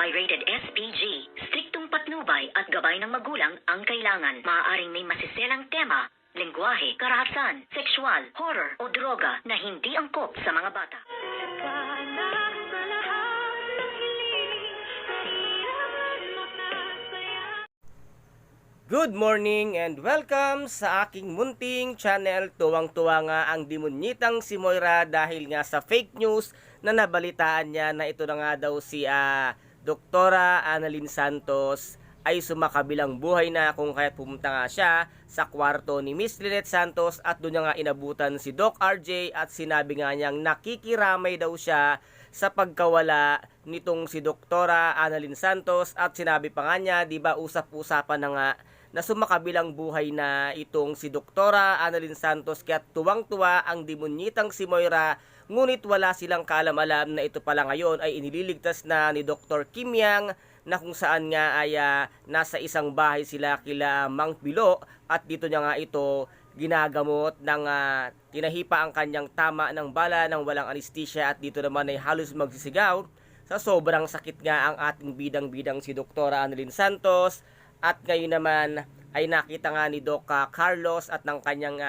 Pirated SPG. Striktong patnubay at gabay ng magulang ang kailangan. Maaaring may masiselang tema, lengguwahe, karahasan, sexual, horror o droga na hindi angkop sa mga bata. Good morning and welcome sa aking munting channel. Tuwang-tuwa nga ang demonyitang si Moira dahil nga sa fake news na nabalitaan niya na ito na nga daw si Doktora Annalyn Santos ay sumakabilang buhay na, kung kaya't pumunta nga siya sa kwarto ni Miss Lynette Santos at doon niya nga inabutan si Doc RJ at sinabi nga niyang nakikiramay daw siya sa pagkawala nitong si Doktora Annalyn Santos at sinabi pa nga niya, di ba usap-usapan na nga na sumakabilang buhay na itong si Doktora Annalyn Santos, kaya tuwang-tuwa ang demonyitang si Moira, ngunit wala silang kaalam-alam na ito pala ngayon ay inililigtas na ni Dr. Kim Yang, na kung saan nga ay nasa isang bahay sila kila Mang Pilo at dito niya nga ito ginagamot ng tinahipa ang kanyang tama ng bala ng walang anesthesia at dito naman ay halos magsisigaw sa sobrang sakit nga ang ating bidang-bidang si Doktora Annalyn Santos. At ngayon naman ay nakita nga ni Doc Carlos at ng kanyang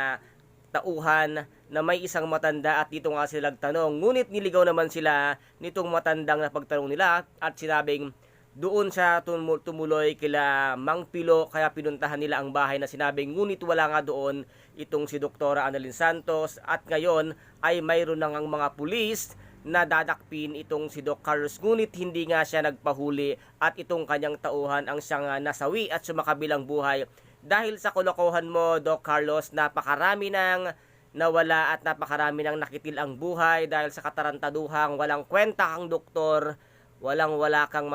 tauhan na may isang matanda at dito nga sila nagtanong. Ngunit niligaw naman sila nitong matandang na pagtanong nila at sinabing doon siya tumuloy kila Mang Pilo, kaya pinuntahan nila ang bahay na sinabing ngunit wala nga doon itong si Doktora Annalyn Santos. At ngayon ay mayroon na ngang mga pulis na dadakpin itong si Doc Carlos, ngunit hindi nga siya nagpahuli at itong kanyang tauhan ang siyang nasawi at sumakabilang buhay. Dahil sa kalokohan mo, Doc Carlos, napakarami nang nawala at napakarami nang nakitil ang buhay dahil sa katarantaduhang walang kwenta kang doktor, walang-wala kang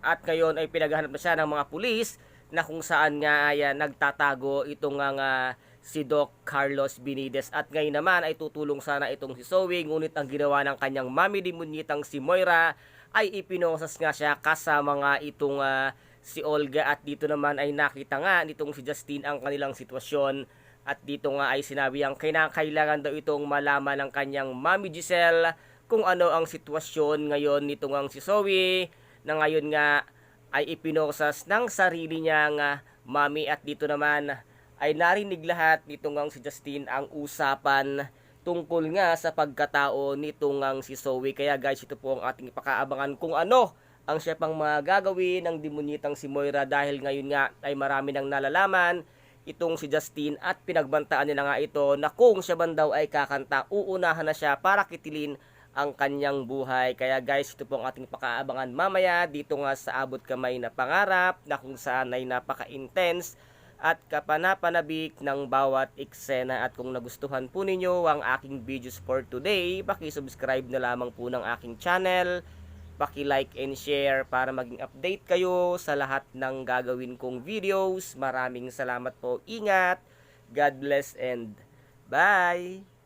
At ngayon ay pinaghahanap na siya ng mga pulis na kung saan nga ay nagtatago itong si Doc Carlos Benitez. At ngayon naman ay tutulong sana itong si Zoe, ngunit ang ginawa ng kanyang mami demonyitang si Moira ay ipinosas nga siya kasama nga itong si Olga. At dito naman ay nakita nga nitong si Justine ang kanilang sitwasyon at dito nga ay sinabi ang kailangan daw itong malaman ng kanyang mami Giselle kung ano ang sitwasyon ngayon nitong ang si Zoe na ngayon nga ay ipinosas ng sarili niyang mami. At dito naman ay narinig lahat nitong ang si Justine ang usapan tungkol nga sa pagkatao nitong ang si Zoe. Kaya guys, ito po ang ating ipakaabangan kung ano ang siya pang mga gagawin ng demonyitang si Moira dahil ngayon nga ay marami nang nalalaman itong si Justine at pinagbantaan nila nga ito na kung siya man daw ay kakanta, uunahan na siya para kitilin ang kanyang buhay. Kaya guys, ito po ang ating pakaabangan mamaya dito nga sa Abot Kamay na Pangarap na kung saan ay napaka-intense at kapanapanabik ng bawat eksena. At kung nagustuhan po ninyo ang aking videos for today, paki-subscribe na lamang po ng aking channel, paki-like and share para maging update kayo sa lahat ng gagawin kong videos. Maraming salamat po, ingat, God bless and bye!